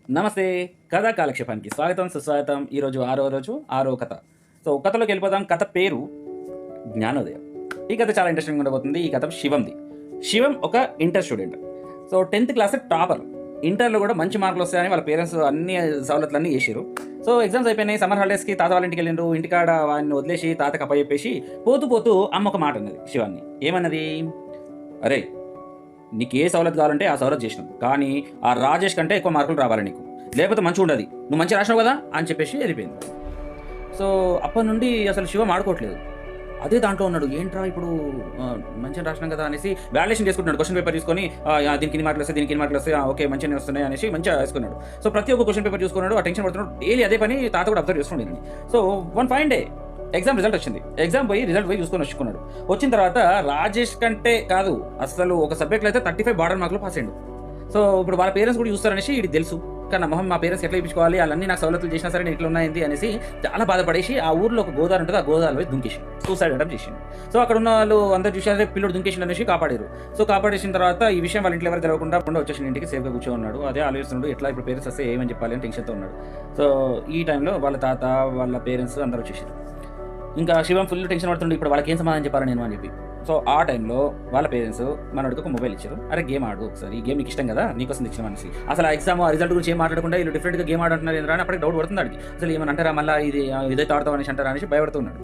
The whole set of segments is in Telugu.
నమస్తే. కథా కాలక్షేపానికి స్వాగతం, సుస్వాగతం. ఈరోజు ఆరో రోజు, ఆరో కథ. సో కథలోకి వెళ్ళిపోదాం. కథ పేరు జ్ఞానోదయం. ఈ కథ చాలా ఇంట్రెస్టింగ్ ఉండబోతుంది. ఈ కథ శివంది. శివం ఒక inter student. So 10th class topper. ఇంటర్లో కూడా మంచి మార్కులు వస్తాయని వాళ్ళ పేరెంట్స్ అన్ని సవలతులన్నీ చేసారు. సో ఎగ్జామ్స్ అయిపోయినాయి. సమ్మర్ హాలిడేస్కి తాత వాళ్ళ ఇంటికి వెళ్ళిండ్రు. ఇంటికాడ వాడిని వదిలేసి తాతకు అప్పచెప్పేసి పోతూ పోతూ అమ్మ ఒక మాట అన్నది శివాన్ని. ఏమన్నది? అరే, నీకు ఏ సవలత్ కావాలంటే ఆ సవలత్ చేసినావు, కానీ ఆ రాజేష్ కంటే ఎక్కువ మార్కులు రావాలి నీకు, లేకపోతే మంచిగా ఉండదు, నువ్వు మంచిగా రాసినావు కదా అని చెప్పేసి వెళ్ళిపోయింది. సో అప్పటి నుండి అసలు శివం ఆడుకోవట్లేదు, అదే దాంట్లో ఉన్నాడు. ఏంట్రా ఇప్పుడు మంచిగా రాసినాం కదా అనేసి వాల్యుయేషన్ చేసుకుంటున్నాడు. క్వశ్చన్ పేపర్ తీసుకొని దీనికి ఇన్ని మార్కులు వస్తాయి, దీనికి ఇన్ని మార్కులు వస్తాయి, ఓకే మంచిగా వస్తున్నాయి అనేసి మంచిగా వేసుకున్నాడు. సో ప్రతి ఒక్క క్వశ్చన్ పేపర్ చూసుకున్నాడు, ఆ టెన్షన్ పడుతున్నాడు. డైలీ అదే పని తాత కూడా అబ్జర్వ్ చేస్తుండేది. So one fine day exam result వచ్చింది. రిజల్ట్ పోయి చూసుకొని వచ్చుకున్నాడు. వచ్చిన తర్వాత రాజేష్ కంటే కాదు, అసలు ఒక సబ్జెక్ట్లో అయితే 35 బార్డర్ మార్కులు పాస్ అయ్యాడు. సో ఇప్పుడు వాళ్ళ పేరెంట్స్ కూడా చూస్తారనేసి ఇది తెలుసు. కానీ మొహం మా పేరెంట్స్ ఎట్లా ఇప్పించుకోవాలి, వాళ్ళన్నీ నాకు సవలతులు చేసినా సరే నేను ఇట్లా ఉన్నాయింది అనేసి చాలా బాధపడేసి ఆ ఊర్లో ఒక గోదావరి ఉంటుంది, ఆ గోదావరి పోయి దుంకేసి సూసైడ్ అటెంప్ట్ చేసింది. సో అక్కడ ఉన్న వాళ్ళు అందరూ చూసారే పిల్లడు దుంకేసిండు అనేసి కాపాడారు. సో కాపాడేసిన తర్వాత ఈ విషయం వాళ్ళ ఇంట్లో ఎవరు తెలవకుండా వచ్చేసిన ఇంటికి సేఫ్గా కూర్చో ఉన్నాడు. అదే ఆలోచిస్తున్నాడు, ఎట్లా ఇప్పుడు పేరెంట్స్ వస్తే ఏమని చెప్పాలి అని టెన్షన్తో ఉన్నాడు. సో ఈ టైంలో వాళ్ళ తాత వాళ్ళ పేరెంట్స్ అందరూ వచ్చేసారు. ఇంకా శివం ఫుల్ టెన్షన్ పడుతుండే, ఇప్పుడు వాళ్ళకి ఏం సమాధానం చెప్పాలి నేను అని చెప్పి. సో ఆ టైంలో వాళ్ళ పేరెంట్స్ మనోడికి ఒక మొబైల్ ఇచ్చారు. అరే గేమ్ ఆడు ఒకసారి, ఈ గేమ్ నీకు ఇష్టం కదా, నీకోసం ఇచ్చిన మనిషి. అసలు ఆ ఎగ్జామ్ ఆ రిజల్ట్ గురించి ఏం మాట్లాడకుండా వీళ్ళు డిఫరెంట్గా గేమ్ ఆడుతున్నారు ఏంద్రా అని అప్పటికి డౌట్ పడుతుంది అడిగి. అసలు ఏమని అంటారా మళ్ళీ ఇదైతే ఆడతాం అనేసి అంటారా అనేసి భయపడుతున్నాడు.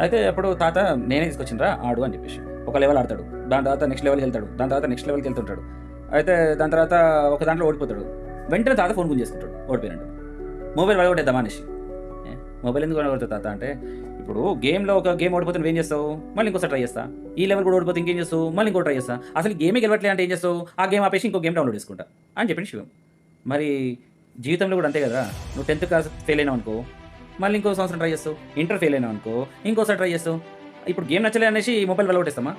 అయితే అప్పుడు తాత నేనే తీసుకొచ్చిండ్రా ఆడు అని చెప్పేసి ఒక లెవెల్ ఆడతాడు, దాని తర్వాత నెక్స్ట్ లెవెల్కి వెళ్తాడు, దాని తర్వాత నెక్స్ట్ లెవెల్కి వెళ్తుంటాడు. అయితే దాని తర్వాత ఒక దాంట్లో ఓడిపోతాడు. వెంటనే తాత ఫోన్ గురించి చేసుకుంటాడు ఓడిపోయినట్టు. మొబైల్ పడగొట్టేద్దామా అనేసి. మొబైల్ ఎందుకు పడగొడతావు తాత అంటే, ఇప్పుడు గేమ్లో ఒక గేమ్ ఓడిపోతే నువ్వేం చేస్తావు, మళ్ళీ ఇంకోసారి ట్రై చేస్తా. ఈ లెవెల్ కూడా ఓడిపోతే ఇంకేం చేస్తావు, మళ్ళీ ఇంకో ట్రై చేస్తా. అసలు గేమే గెలవట్లే అంటే ఏం చేస్తావు, ఆ గేమ్ ఆపేసి ఇంకో గేమ్ డౌన్లోడ్ చేసుకుంటా అని చెప్పింది శివం. మరి జీవితంలో కూడా అంతే కదా, నువ్వు 10th క్లాస్ ఫెయిల్ అయినావు అనుకో, మళ్ళీ ఇంకో సంవత్సరం ట్రై చేస్తావు. ఇంటర్ ఫెయిల్ అయినావు అనుకో, ఇంకోసారి ట్రై చేస్తావు. ఇప్పుడు గేమ్ నచ్చలే అనేసి మొబైల్ వెళ్ళగొట్టేస్తామా?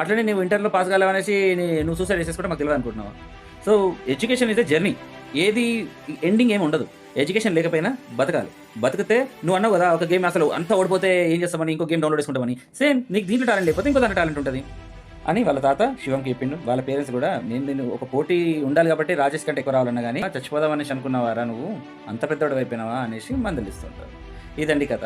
అట్లనే నువ్వు ఇంటర్లో పాస్ కాలేవనేసి నువ్వు సూసైడ్ చేసేసుకుంటే మాకు తెలియదు అనుకుంటున్నావా? So education is a journey, ఏది ఎండింగ్ ఏమి ఉండదు. ఎడ్యుకేషన్ లేకపోయినా బతకాలి. బతికితే నువ్వు అన్నావు కదా, ఒక గేమ్ అసలు అంతా ఓడిపోతే ఏం చేస్తామని ఇంకో గేమ్ డౌన్లోడ్ చేసుకుంటామని, సేమ్ నీకు దీంట్లో టాలెంట్ లేకపోతే ఇంకో దాంట్లో టాలెంట్ ఉంటుంది అని వాళ్ళ తాత శివంకి చెప్పిండు. వాళ్ళ పేరెంట్స్ కూడా నేను ఒక పోటీ ఉండాలి కాబట్టి రాజేష్ కంటే ఎక్కువ రావాలన్నా కానీ చచ్చిపోదాం అనేసి అనుకున్నావారా, నువ్వు అంత పెద్దవాడు అయిపోయినావా అనేసి మందలిస్తుంటారు. ఇదండి కథ.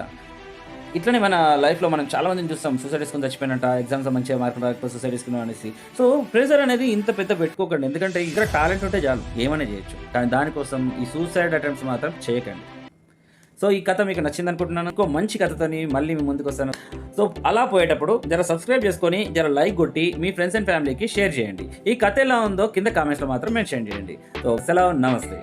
ఇట్లనే మన లైఫ్లో మనం చాలా మందిని చూస్తాం, సూసైడ్ చేసుకుని చచ్చిపోయినట్ట, ఎగ్జామ్స్ మంచిగా మార్కులు రాకపోతే సూసైడ్ చేసుకున్నాం అనేసి. సో ప్రెజర్ అనేది ఇంత పెద్ద పెట్టుకోకండి, ఎందుకంటే ఇక్కడ టాలెంట్ ఉంటే చాలు ఏమైనా చేయొచ్చు, కానీ దానికోసం ఈ సూసైడ్ అటెంప్ట్స్ మాత్రం చేయకండి. సో ఈ కథ మీకు నచ్చింది అనుకుంటున్నాను. ఇంకో మంచి కథతోని మళ్ళీ మీ ముందుకు వస్తాను. సో అలా పోయేటప్పుడు జర సబ్స్క్రైబ్ చేసుకొని జర లైక్ కొట్టి మీ ఫ్రెండ్స్ అండ్ ఫ్యామిలీకి షేర్ చేయండి. ఈ కథ ఎలా ఉందో కింద కామెంట్స్లో మాత్రం మెన్షన్ చేయండి. సో సెలవు, నమస్తే.